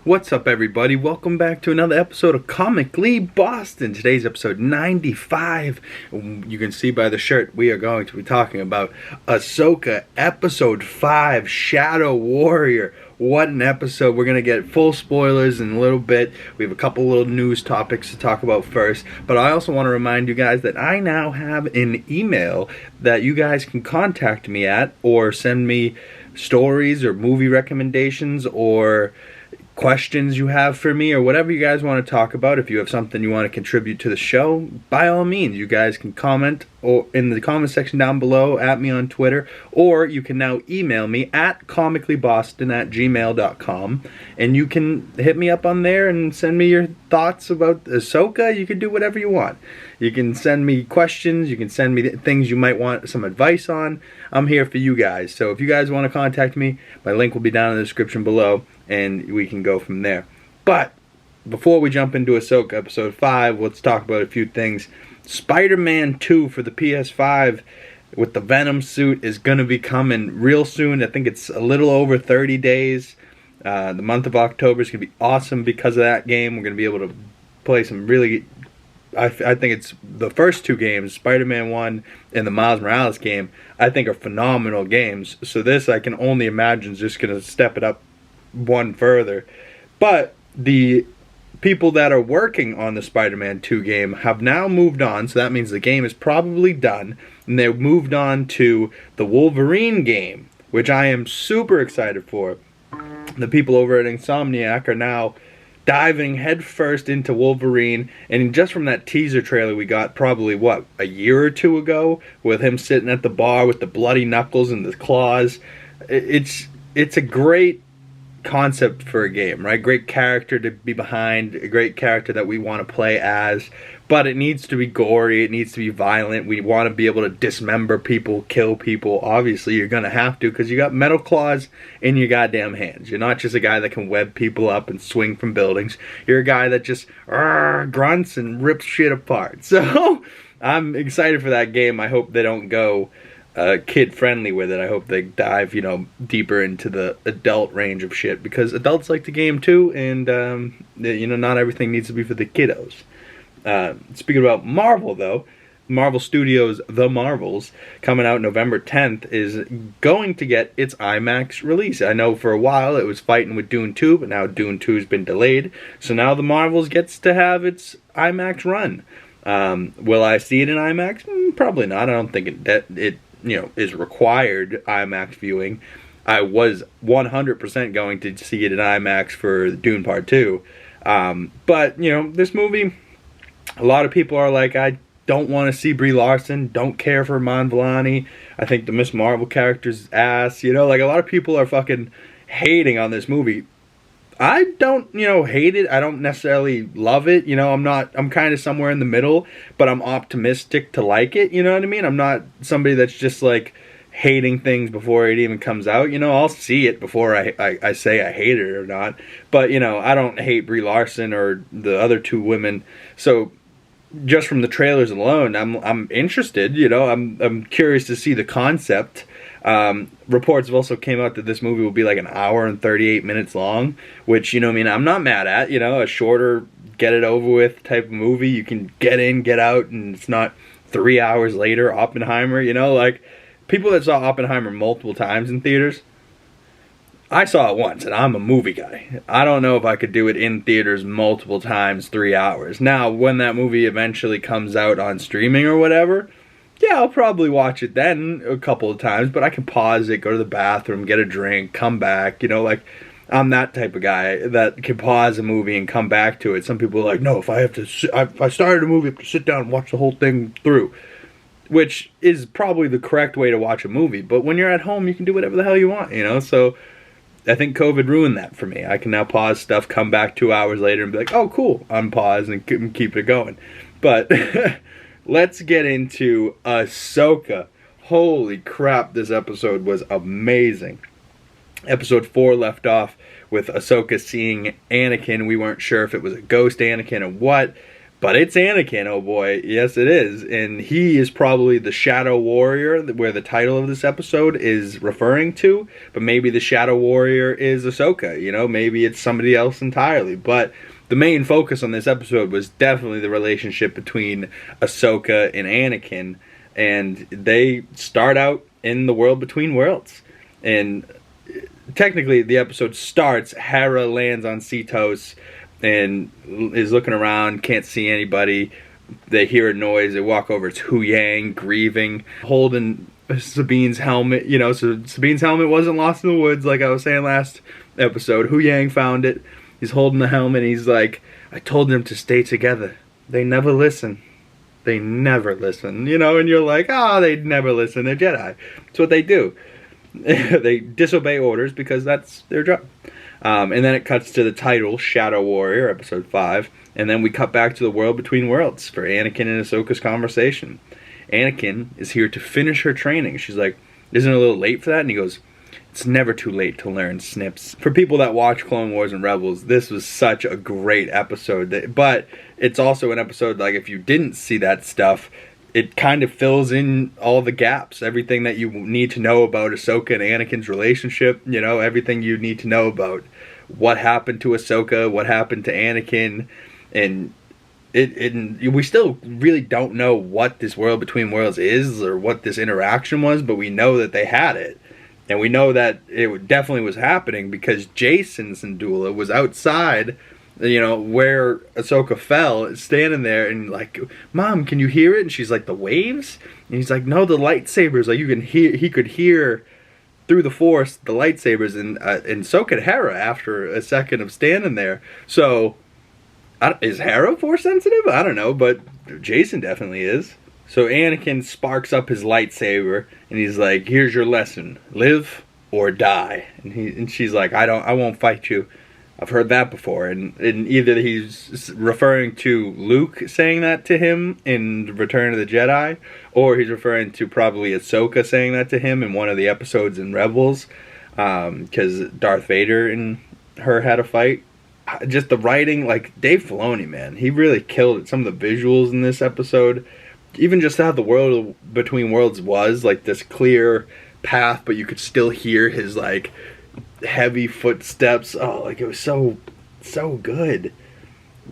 What's up, everybody? Welcome back to another episode of Comically Boston. Today's episode 95. You can see by the shirt we are going to be talking about Ahsoka episode 5, Shadow Warrior. What an episode. We're going to get full spoilers in a little bit. We have a couple little news topics to talk about first. But I also want to remind you guys that I now have an email that you guys can contact me at or send me stories or movie recommendations or questions you have for me or whatever you guys want to talk about. If you have something you want to contribute to the show, by all means, you guys can comment or in the comment section down below, at me on Twitter, or you can now email me at comicallyboston@gmail.com, and you can hit me up on there and send me your thoughts about Ahsoka. You can do whatever you want. You can send me questions, you can send me things you might want some advice on. I'm here for you guys. So if you guys want to contact me, my link will be down in the description below, and we can go from there. But before we jump into Ahsoka episode 5, let's talk about a few things. Spider-Man 2 for the PS5 with the Venom suit is going to be coming real soon. I think it's a little over 30 days. The month of October is going to be awesome because of that game. We're going to be able to play some really... I think it's the first two games, Spider-Man 1 and the Miles Morales game, I think are phenomenal games. So this, I can only imagine, is just going to step it up one further. But the people that are working on the Spider-Man 2 game have now moved on, so that means the game is probably done, and they've moved on to the Wolverine game, which I am super excited for. The people over at Insomniac are now diving headfirst into Wolverine, and just from that teaser trailer we got probably, what, a year or two ago, with him sitting at the bar with the bloody knuckles and the claws. It's a great concept for a game, right? Great character to be behind, a great character that we want to play as, but it needs to be gory, it needs to be violent. We want to be able to dismember people, kill people. Obviously you're gonna have to, because you got metal claws in your goddamn hands. You're not just a guy that can web people up and swing from buildings. You're a guy that just grunts and rips shit apart. So I'm excited for that game. I hope they don't go kid friendly with it. I hope they dive, deeper into the adult range of shit, because adults like the game too, and not everything needs to be for the kiddos. Speaking about Marvel though, Marvel Studios' The Marvels, coming out November 10th, is going to get its IMAX release. I know for a while it was fighting with Dune 2, but now Dune 2 has been delayed, so now The Marvels gets to have its IMAX run. Will I see it in IMAX? Probably not. I don't think it is required IMAX viewing. I was 100% going to see it in IMAX for Dune Part 2. But, this movie, a lot of people are like, I don't want to see Brie Larson, don't care for Iman Vellani, I think the Miss Marvel character's ass, like a lot of people are fucking hating on this movie. I don't, hate it. I don't necessarily love it. I'm kind of somewhere in the middle, but I'm optimistic to like it. You know what I mean? I'm not somebody that's just like hating things before it even comes out. I'll see it before I say I hate it or not. But, I don't hate Brie Larson or the other two women. So just from the trailers alone, I'm interested. I'm curious to see the concept. Reports have also came out that this movie will be like an hour and 38 minutes long, which, I'm not mad at. A shorter, get it over with type of movie. You can get in, get out, and it's not 3 hours later, Oppenheimer, like people that saw Oppenheimer multiple times in theaters. I saw it once, and I'm a movie guy. I don't know if I could do it in theaters multiple times, 3 hours. Now, when that movie eventually comes out on streaming or whatever, yeah, I'll probably watch it then a couple of times, but I can pause it, go to the bathroom, get a drink, come back, I'm that type of guy that can pause a movie and come back to it. Some people are like, no, if I started a movie, I have to sit down and watch the whole thing through, which is probably the correct way to watch a movie, but when you're at home, you can do whatever the hell you want, so I think COVID ruined that for me. I can now pause stuff, come back 2 hours later and be like, oh, cool, unpause and keep it going. But let's get into Ahsoka. Holy crap, this episode was amazing. Episode 4 left off with Ahsoka seeing Anakin. We weren't sure if it was a ghost Anakin or what, But it's Anakin, oh boy. Yes, it is. And he is probably the Shadow Warrior, where the title of this episode is referring to. But maybe the Shadow Warrior is Ahsoka, you know? Maybe it's somebody else entirely. But the main focus on this episode was definitely the relationship between Ahsoka and Anakin. And they start out in the world between worlds. And technically, the episode starts, Hera lands on Cetos and is looking around, can't see anybody. They hear a noise, they walk over, it's Hu Yang grieving, holding Sabine's helmet. You know, so Sabine's helmet wasn't lost in the woods like I was saying last episode. Hu Yang found it, he's holding the helmet, and he's like, I told them to stay together. They never listen. They never listen, you know, and you're like, oh, they never listen, they're Jedi. That's what they do. They disobey orders because that's their job. And then it cuts to the title, Shadow Warrior, episode 5. And then we cut back to the world between worlds for Anakin and Ahsoka's conversation. Anakin is here to finish her training. She's like, isn't it a little late for that? And he goes, it's never too late to learn snips. For people that watch Clone Wars and Rebels, this was such a great episode. But it's also an episode, like, if you didn't see that stuff, it kind of fills in all the gaps. Everything that you need to know about Ahsoka and Anakin's relationship, you know, everything you need to know about what happened to Ahsoka, what happened to Anakin, and we still really don't know what this world between worlds is or what this interaction was, but we know that they had it. And we know that it definitely was happening because Jason Syndulla was outside, you know, where Ahsoka fell, standing there and like, Mom, can you hear it? And she's like, the waves? And he's like, no, the lightsabers. Like, you can hear, he could hear through the Force the lightsabers, and so could Hera after a second of standing there. So, is Hera Force sensitive? I don't know, but Jason definitely is. So Anakin sparks up his lightsaber, and he's like, here's your lesson. Live or die. And she's like, I won't fight you. I've heard that before. And either he's referring to Luke saying that to him in Return of the Jedi, or he's referring to probably Ahsoka saying that to him in one of the episodes in Rebels, because Darth Vader and her had a fight. Just the writing, like Dave Filoni, man, he really killed it. Some of the visuals in this episode, even just how the world between worlds was, like this clear path, but you could still hear his like heavy footsteps. Oh, like it was so good.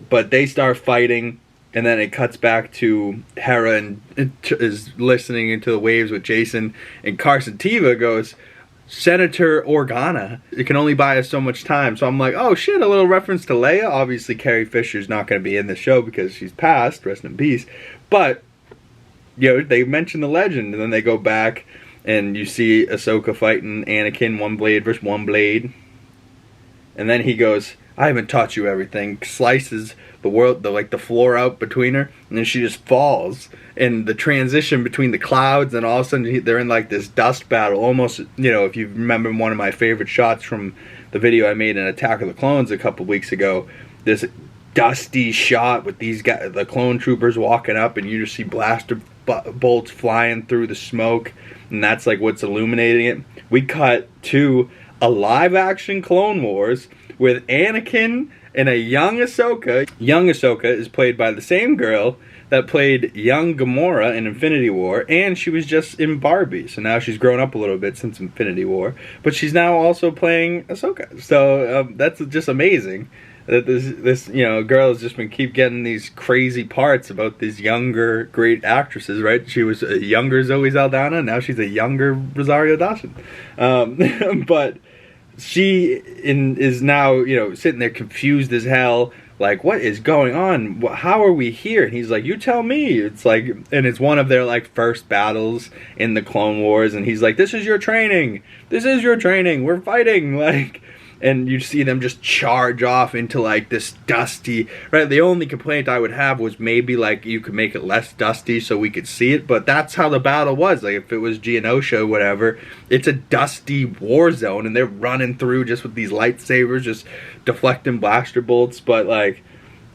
But they start fighting, and then it cuts back to Hera and is listening into the waves with Jason, and Carson Teva goes, Senator Organa, it can only buy us so much time. So I'm like, oh shit, a little reference to Leia. Obviously Carrie Fisher's not going to be in the show because she's passed, rest in peace. But, you know, they mention the legend, and then they go back and you see Ahsoka fighting Anakin, one blade versus one blade. And then he goes, I haven't taught you everything. Slices the floor out between her, and then she just falls. And the transition between the clouds, and all of a sudden they're in like this dust battle. Almost, you know, if you remember one of my favorite shots from the video I made in Attack of the Clones a couple weeks ago, this dusty shot with these guys, the clone troopers walking up, and you just see blaster bolts flying through the smoke, and that's like what's illuminating it. We cut to a live action Clone Wars with Anakin and a young Ahsoka. Young Ahsoka is played by the same girl that played young Gamora in Infinity War, and she was just in Barbie. So now she's grown up a little bit since Infinity War, but she's now also playing Ahsoka. So that's just amazing that this you know girl has just been keep getting these crazy parts about these younger great actresses, right? She was a younger Zoe Saldana, now she's a younger Rosario Dawson. But she is now, you know, sitting there confused as hell, like, what is going on? How are we here? And he's like, you tell me. It's like, and it's one of their like first battles in the Clone Wars, and he's like, this is your training. This is your training. We're fighting. Like, and you see them just charge off into like this dusty, right? The only complaint I would have was maybe like you could make it less dusty so we could see it, but that's how the battle was. Like if it was Geonosia, whatever, it's a dusty war zone, and they're running through just with these lightsabers, just deflecting blaster bolts. But like,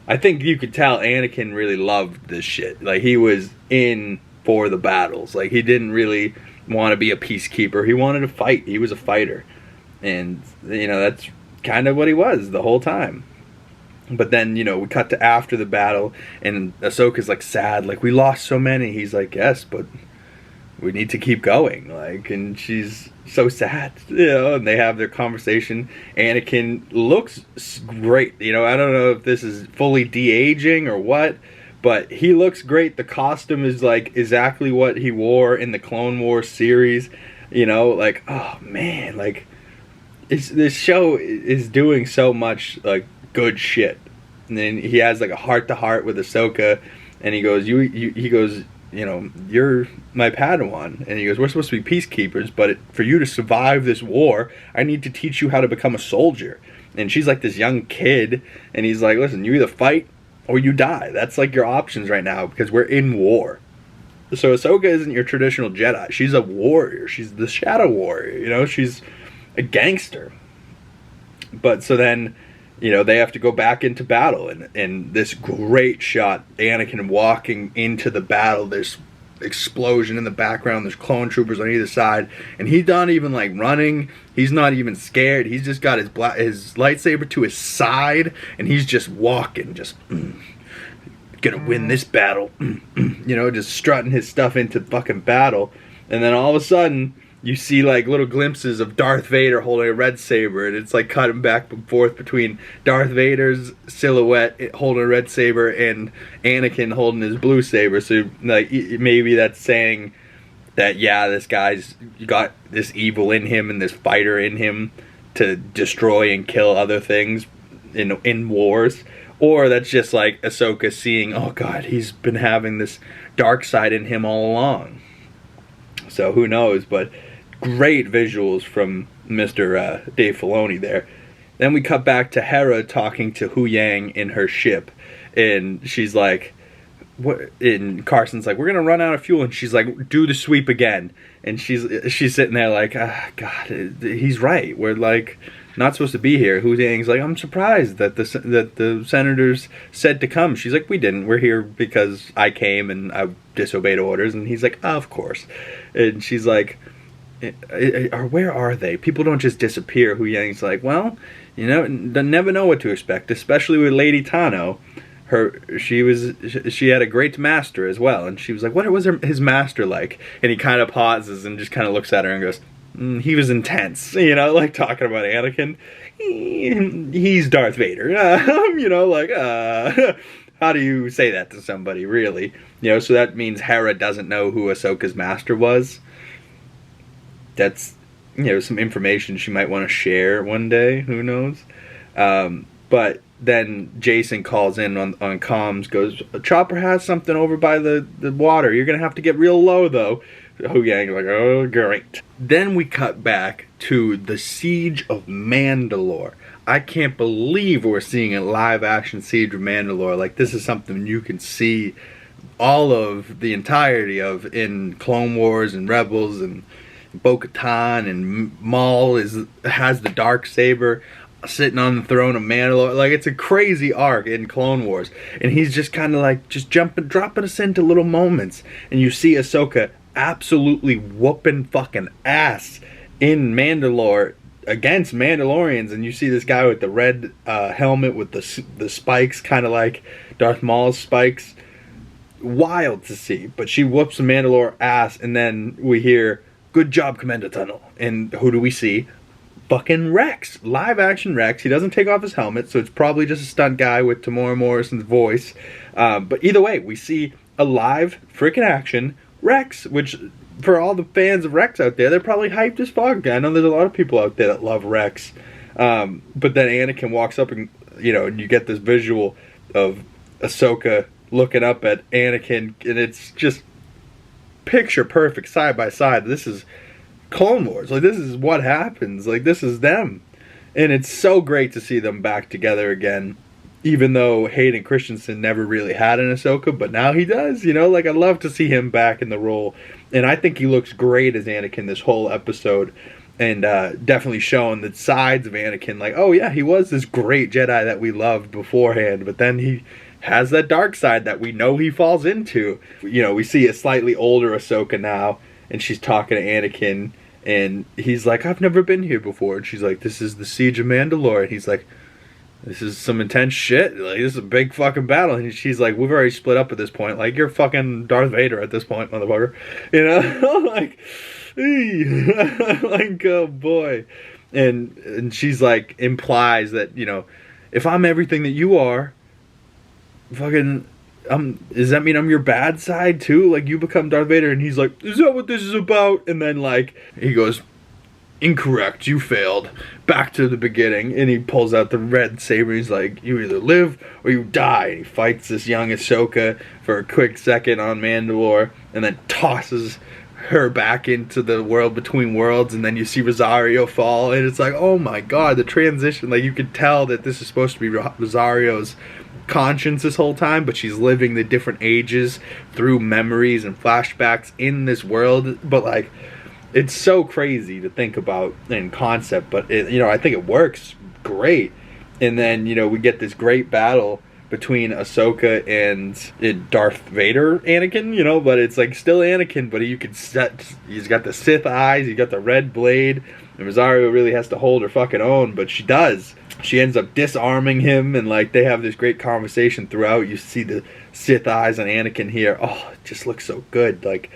I think you could tell Anakin really loved this shit. Like he was in for the battles. Like he didn't really want to be a peacekeeper. He wanted to fight. He was a fighter. And, you know, that's kind of what he was the whole time. But then, you know, we cut to after the battle, and Ahsoka's like sad, like, we lost so many. He's like, yes, but we need to keep going, like, and she's so sad, you know, and they have their conversation. Anakin looks great, you know, I don't know if this is fully de-aging or what, but he looks great. The costume is like exactly what he wore in the Clone Wars series, you know, like, oh man, like, this show is doing so much, like, good shit. And then he has like a heart-to-heart with Ahsoka, and he goes, he goes, you know, you're my Padawan. And he goes, we're supposed to be peacekeepers, but for you to survive this war, I need to teach you how to become a soldier. And she's like this young kid, and he's like, listen, you either fight or you die. That's like your options right now, because we're in war. So Ahsoka isn't your traditional Jedi. She's a warrior. She's the Shadow Warrior, you know, she's a gangster. But so then, you know, they have to go back into battle, and this great shot, Anakin walking into the battle, there's explosion in the background, there's clone troopers on either side, and he's not even like running, he's not even scared, he's just got his lightsaber to his side, and he's just walking, just gonna win this battle, you know, just strutting his stuff into fucking battle. And then all of a sudden, you see like little glimpses of Darth Vader holding a red saber, and it's like cutting back and forth between Darth Vader's silhouette holding a red saber and Anakin holding his blue saber. So like maybe that's saying that, yeah, this guy's got this evil in him and this fighter in him to destroy and kill other things in wars. Or that's just like Ahsoka seeing, oh god, he's been having this dark side in him all along. So who knows, but great visuals from Mr. Dave Filoni there. Then we cut back to Hera talking to Hu Yang in her ship, and she's like, "What?" And Carson's like, "We're gonna run out of fuel," and she's like, "Do the sweep again." And she's sitting there like, ah, God, he's right. We're like not supposed to be here. Hu Yang's like, I'm surprised that the senators said to come. She's like, we didn't. We're here because I came and I disobeyed orders. And he's like, of course. And she's like, where are they? People don't just disappear. Hu Yang's like, well, you know, never know what to expect, especially with Lady Tano. She had a great master as well, and she was like, what was his master like? And he kind of pauses and just kind of looks at her and goes, he was intense, you know, like talking about Anakin. He's Darth Vader, you know, like, how do you say that to somebody, really? You know, so that means Hera doesn't know who Ahsoka's master was. That's, you know, some information she might want to share one day, who knows? But then Jason calls in on comms, goes, Chopper has something over by the water. You're going to have to get real low, though. Hu Yang like, oh, great. Then we cut back to the Siege of Mandalore. I can't believe we're seeing a live-action Siege of Mandalore. Like, this is something you can see all of the entirety of in Clone Wars and Rebels, and Bo-Katan, and Maul has the Darksaber sitting on the throne of Mandalore. Like, it's a crazy arc in Clone Wars, and he's just kind of like just dropping us into little moments, and you see Ahsoka absolutely whooping fucking ass in Mandalore against Mandalorians, and you see this guy with the red helmet with the spikes, kind of like Darth Maul's spikes. Wild to see, but she whoops Mandalore ass, and then we hear, good job, Commander Tunnel. And who do we see? Fucking Rex. Live action Rex. He doesn't take off his helmet, so it's probably just a stunt guy with Tamora Morrison's voice. But either way, we see a live freaking action Rex, which for all the fans of Rex out there, they're probably hyped as fuck. I know there's a lot of people out there that love Rex. But then Anakin walks up, and you know, and you get this visual of Ahsoka looking up at Anakin, and it's just picture perfect, side by side. This is Clone Wars. Like, this is what happens. Like, this is them. And it's so great to see them back together again, even though Hayden Christensen never really had an Ahsoka, but now he does, you know? Like, I love to see him back in the role. And I think he looks great as Anakin this whole episode. And definitely showing the sides of Anakin. Like, oh yeah, he was this great Jedi that we loved beforehand, but then he has that dark side that we know he falls into. You know, we see a slightly older Ahsoka now, and she's talking to Anakin, and he's like, I've never been here before. And she's like, this is the Siege of Mandalore. And he's like, this is some intense shit. Like, this is a big fucking battle. And she's like, we've already split up at this point. Like, you're fucking Darth Vader at this point, motherfucker. You know? Like, like, oh boy. And she's like, implies that, you know, if I'm everything that you are, fucking, does that mean I'm your bad side too? Like, you become Darth Vader? And he's like, is that what this is about? And then, like, he goes, incorrect, you failed. Back to the beginning. And he pulls out the red saber. He's like, you either live or you die. And he fights this young Ahsoka for a quick second on Mandalore, and then tosses her back into the world between worlds. And then you see Rosario fall, and it's like, oh my god, the transition. Like, you could tell that this is supposed to be Rosario's conscience this whole time, but she's living the different ages through memories and flashbacks in this world. But like, it's so crazy to think about in concept, but it, you know, I think it works great. And then, you know, we get this great battle between Ahsoka and Darth Vader Anakin, you know, but it's like still Anakin, but you could set, he's got the Sith eyes, he's got the red blade, and Rosario really has to hold her fucking own, but she does. She ends up disarming him, and like they have this great conversation throughout. You see the Sith eyes on Anakin here. Oh, it just looks so good. Like,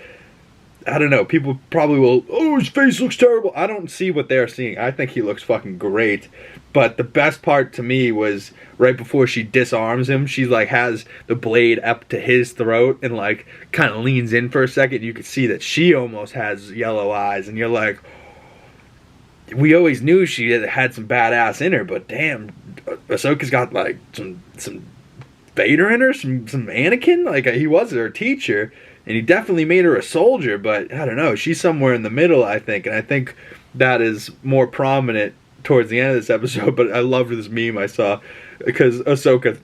I don't know, people probably will, oh, his face looks terrible. I don't see what they're seeing. I think he looks fucking great. But the best part to me was right before she disarms him, she like has the blade up to his throat and like kind of leans in for a second. You could see that she almost has yellow eyes, and you're like, we always knew she had some badass in her, but damn, Ahsoka's got like some Vader in her, some Anakin. Like, he was her teacher, and he definitely made her a soldier, but I don't know, she's somewhere in the middle, I think, and I think that is more prominent towards the end of this episode. But I loved this meme I saw, because Ahsoka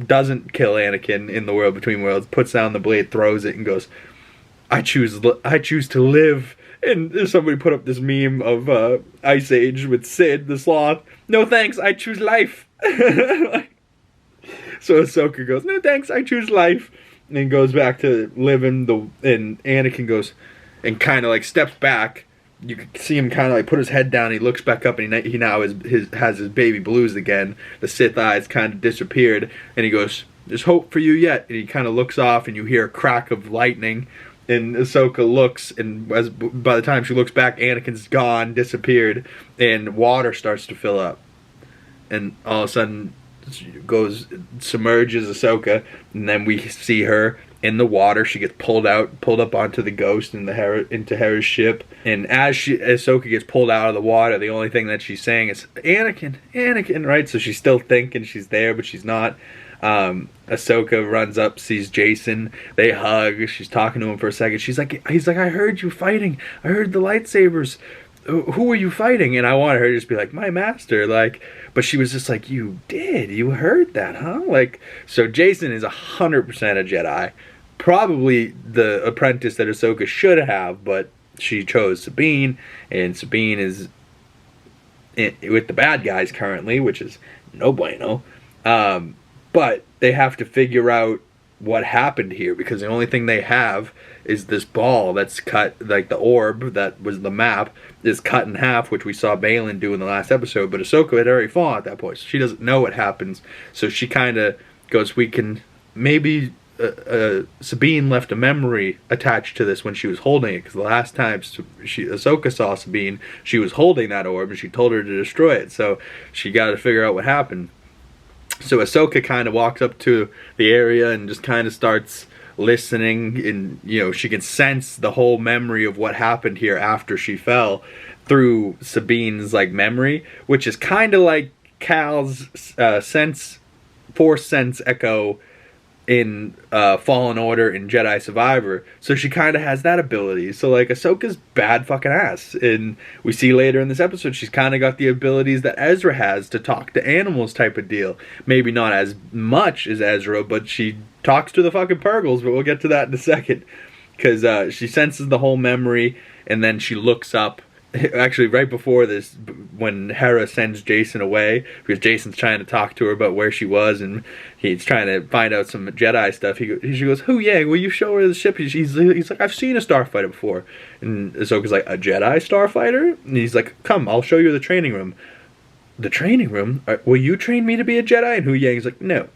doesn't kill Anakin in the world between worlds, puts down the blade, throws it, and goes, I choose to live. And somebody put up this meme of Ice Age with Sid the Sloth. No thanks, I choose life. So Ahsoka goes, no thanks, I choose life. And then goes back to living, and Anakin goes and kind of like steps back. You can see him kind of like put his head down. He looks back up, and he now has his baby blues again. The Sith eyes kind of disappeared, and he goes, there's hope for you yet. And he kind of looks off, and you hear a crack of lightning. And Ahsoka looks, and by the time she looks back, Anakin's gone, disappeared, and water starts to fill up. And all of a sudden, submerges Ahsoka, and then we see her in the water. She gets pulled up onto the Ghost into Hera's ship. And as Ahsoka gets pulled out of the water, the only thing that she's saying is, Anakin, Anakin, right? So she's still thinking she's there, but she's not. Ahsoka runs up, sees Jason, they hug, she's talking to him for a second, he's like, I heard you fighting, I heard the lightsabers, who were you fighting? And I wanted her to just be like, my master, like, but she was just like, you heard that, huh? Like, so Jason is 100% a Jedi, probably the apprentice that Ahsoka should have, but she chose Sabine, and Sabine is with the bad guys currently, which is no bueno. But they have to figure out what happened here, because the only thing they have is this ball that's cut, like the orb that was the map is cut in half, which we saw Baylan do in the last episode, but Ahsoka had already fallen at that point, so she doesn't know what happens. So she kind of goes, we can maybe Sabine left a memory attached to this when she was holding it, because the last time Ahsoka saw Sabine, she was holding that orb, and she told her to destroy it, so she got to figure out what happened. So Ahsoka kind of walks up to the area and just kind of starts listening, and you know, she can sense the whole memory of what happened here after she fell through Sabine's like memory, which is kind of like Cal's Force sense echo in Fallen Order and Jedi Survivor. So she kind of has that ability. So like, Ahsoka's bad fucking ass, and we see later in this episode she's kind of got the abilities that Ezra has to talk to animals type of deal. Maybe not as much as Ezra, but she talks to the fucking Purgles, but we'll get to that in a second, because she senses the whole memory, and then she looks up. Actually, right before this, when Hera sends Jason away, because Jason's trying to talk to her about where she was, and he's trying to find out some Jedi stuff, she goes, "Oh yeah, will you show her the ship?" He's like, "I've seen a starfighter before." And Ahsoka's like, "A Jedi starfighter?" And he's like, "Come, I'll show you the training room." the training room? Will you train me to be a Jedi? And Hu Yang's like, no.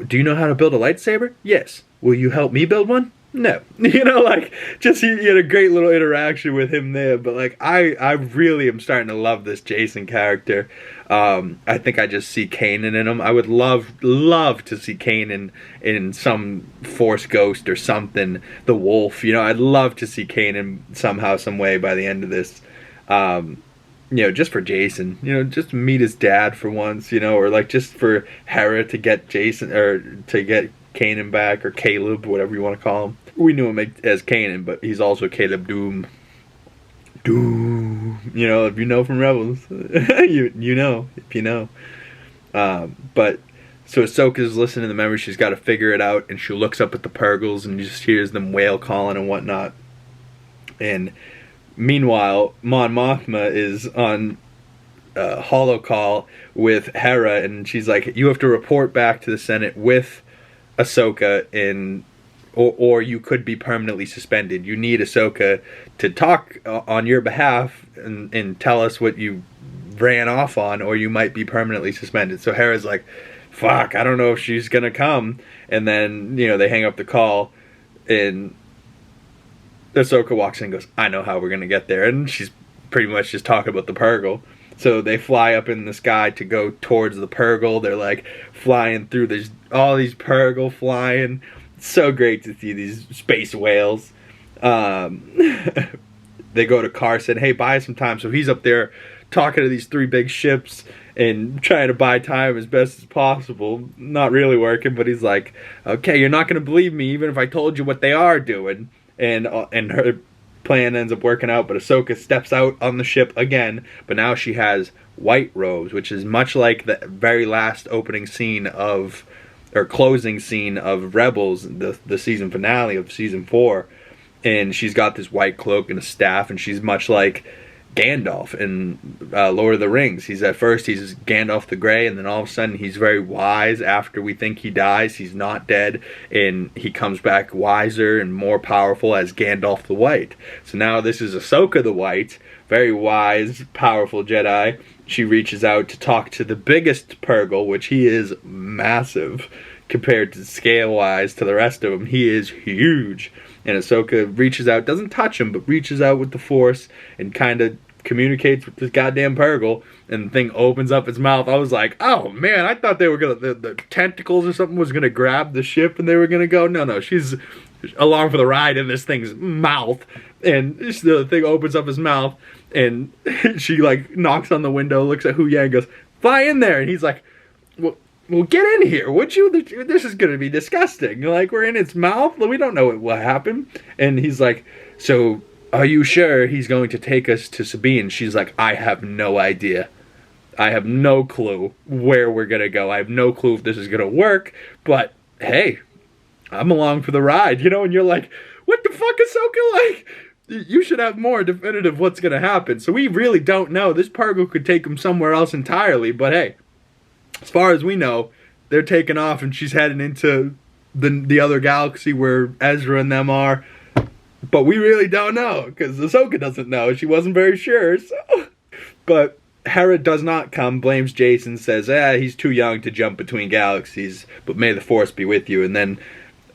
Do you know how to build a lightsaber? Yes. Will you help me build one? No. You know, like, just he had a great little interaction with him there. But, like, I really am starting to love this Jason character. I think I just see Kanan in him. I would love to see Kanan in some Force Ghost or something. The Wolf, you know, I'd love to see Kanan somehow, some way by the end of this. You know, just for Jason, you know, just meet his dad for once, you know, or like just for Hera to get Jason, or to get Kanan back, or Caleb, whatever you want to call him. We knew him as Kanan, but he's also Caleb Doom. You know, if you know from Rebels, you know, if you know. But so Ahsoka's listening to the memory. She's got to figure it out, and she looks up at the Purgles and just hears them whale calling and whatnot. And meanwhile, Mon Mothma is on holo call with Hera, and she's like, "You have to report back to the Senate with Ahsoka, or you could be permanently suspended. You need Ahsoka to talk on your behalf and tell us what you ran off on, or you might be permanently suspended." So Hera's like, "Fuck, I don't know if she's gonna come." And then, you know, they hang up the call, and Ahsoka walks in and goes, "I know how we're going to get there." And she's pretty much just talking about the Purgle. So they fly up in the sky to go towards the Purgle. They're like flying through, there's all these Purgle flying. It's so great to see these space whales. They go to Carson, "Hey, buy some time." So he's up there talking to these 3 big ships and trying to buy time as best as possible. Not really working, but he's like, "Okay, you're not going to believe me even if I told you what they are doing." And her plan ends up working out, but Ahsoka steps out on the ship again, but now she has white robes, which is much like the very last opening scene of, or closing scene of Rebels, the season finale of season 4. And she's got this white cloak and a staff, and she's much like Gandalf in Lord of the Rings. He's Gandalf the Grey, and then all of a sudden he's very wise. After we think he dies, he's not dead, and he comes back wiser and more powerful as Gandalf the White. So now this is Ahsoka the White, very wise, powerful Jedi. She reaches out to talk to the biggest Purgle, which he is massive compared to scale-wise to the rest of them. He is huge. And Ahsoka reaches out, doesn't touch him, but reaches out with the Force and kind of communicates with this goddamn Purgle, and the thing opens up its mouth. I was like, oh man, I thought they were gonna, the tentacles or something was gonna grab the ship and they were gonna go. No, she's along for the ride in this thing's mouth, and the thing opens up his mouth, and she like knocks on the window, looks at Hu Yang, goes, "Fly in there," and he's like, well, get in here, would you? This is going to be disgusting. Like, we're in its mouth. We don't know what will happen. And he's like, "So, are you sure he's going to take us to Sabine?" She's like, "I have no idea. I have no clue where we're going to go. I have no clue if this is going to work. But, hey, I'm along for the ride." You know, and you're like, what the fuck, Ahsoka? Like, you should have more definitive what's going to happen. So we really don't know. This Purgle could take him somewhere else entirely. But, hey, as far as we know, they're taking off, and she's heading into the other galaxy where Ezra and them are. But we really don't know, because Ahsoka doesn't know. She wasn't very sure. So. But Hera does not come, blames Jason, says, he's too young to jump between galaxies, but may the Force be with you. And then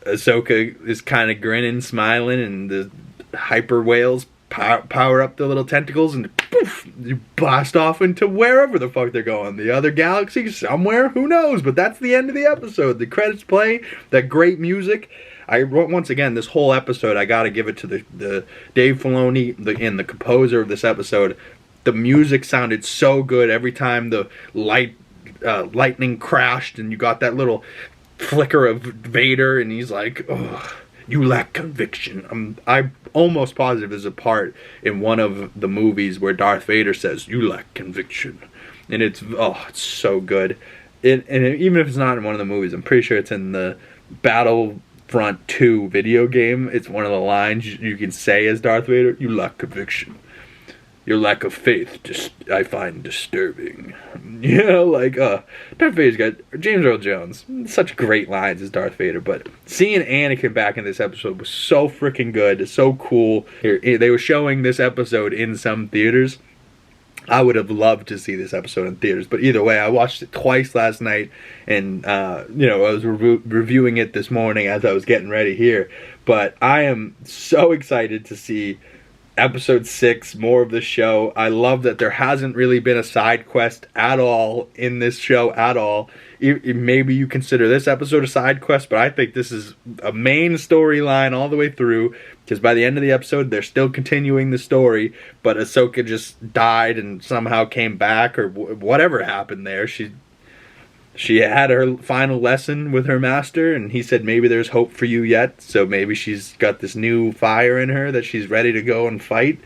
Ahsoka is kind of grinning, smiling, and the hyper whales power up their little tentacles, and poof, you blast off into wherever the fuck they're going. The other galaxy, somewhere, who knows? But that's the end of the episode. The credits play, that great music. Once again, this whole episode, I gotta give it to the Dave Filoni, the composer of this episode. The music sounded so good every time the lightning crashed, and you got that little flicker of Vader, and he's like, "Oh, you lack conviction." I'm almost positive there's a part in one of the movies where Darth Vader says, "You lack conviction," and it's so good. And even if it's not in one of the movies, I'm pretty sure it's in the Battlefront 2 video game. It's one of the lines you can say as Darth Vader: "You lack conviction. Your lack of faith I find disturbing." You know, like, Darth Vader's got James Earl Jones. Such great lines as Darth Vader. But seeing Anakin back in this episode was so freaking good. So cool. They were showing this episode in some theaters. I would have loved to see this episode in theaters, but either way, I watched it twice last night, and you know, I was reviewing it this morning as I was getting ready here. But I am so excited to see episode 6, more of the show. I love that there hasn't really been a side quest at all in this show at all. Maybe you consider this episode a side quest, but I think this is a main storyline all the way through, because by the end of the episode they're still continuing the story, but Ahsoka just died and somehow came back, or whatever happened there. She had her final lesson with her master, and he said maybe there's hope for you yet, so maybe she's got this new fire in her that she's ready to go and fight.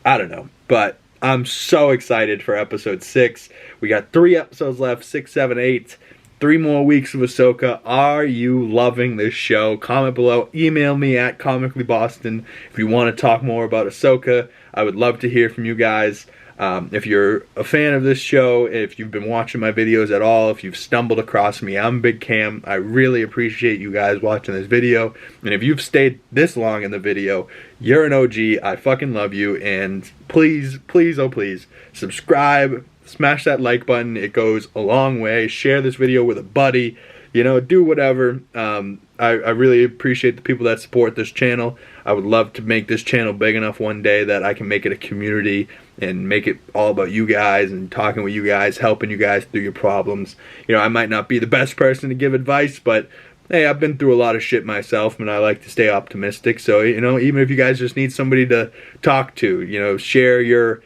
I don't know, but I'm so excited for episode 6. We got 3 episodes left, 6, 7, 8. 3 more weeks of Ahsoka. Are you loving this show? Comment below. Email me at ComicallyBoston if you want to talk more about Ahsoka. I would love to hear from you guys. If you're a fan of this show, if you've been watching my videos at all, if you've stumbled across me, I'm Big Cam. I really appreciate you guys watching this video. And if you've stayed this long in the video, you're an OG. I fucking love you. And please, please, oh please, subscribe. Smash that like button. It goes a long way. Share this video with a buddy. You know, do whatever. I really appreciate the people that support this channel. I would love to make this channel big enough one day that I can make it a community and make it all about you guys and talking with you guys, helping you guys through your problems. You know, I might not be the best person to give advice, but hey, I've been through a lot of shit myself, and I like to stay optimistic. So, you know, even if you guys just need somebody to talk to, you know, share your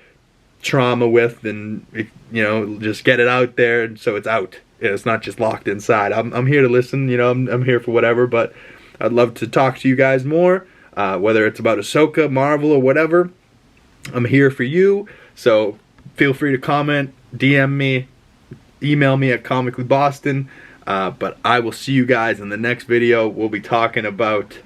trauma with, and, you know, just get it out there so it's out. It's not just locked inside. I'm here to listen, you know, I'm here for whatever, but I'd love to talk to you guys more, whether it's about Ahsoka, Marvel, or whatever. I'm here for you, so feel free to comment, DM me, email me at ComicallyBoston, but I will see you guys in the next video. We'll be talking about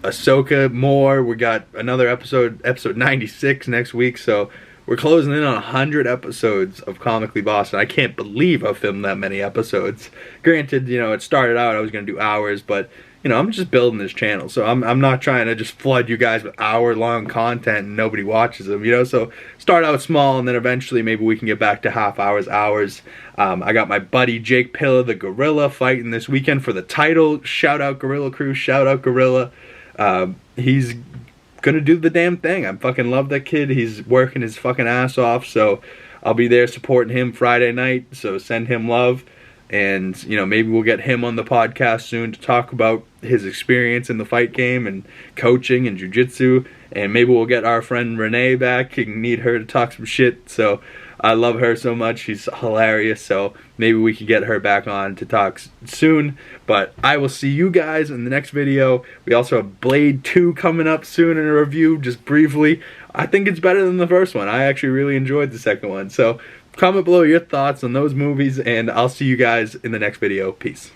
Ahsoka more. We got another episode 96 next week, so we're closing in on 100 episodes of Comically Boston. I can't believe I've filmed that many episodes. Granted, you know, it started out I was going to do hours, but, you know, I'm just building this channel. So I'm not trying to just flood you guys with hour-long content and nobody watches them, you know. So start out small, and then eventually maybe we can get back to half hours, hours. I got my buddy Jake Pilla, the Gorilla, fighting this weekend for the title. Shout out Gorilla Crew, shout out Gorilla. He's gonna do the damn thing. I fucking love that kid. He's working his fucking ass off, so I'll be there supporting him Friday night, so send him love. And, you know, maybe we'll get him on the podcast soon to talk about his experience in the fight game and coaching and jiu-jitsu. And maybe we'll get our friend Renee back. You need her to talk some shit. So I love her so much. She's hilarious. So maybe we can get her back on to talk soon. But I will see you guys in the next video. We also have Blade 2 coming up soon in a review, just briefly. I think it's better than the first one. I actually really enjoyed the second one. So comment below your thoughts on those movies, and I'll see you guys in the next video. Peace.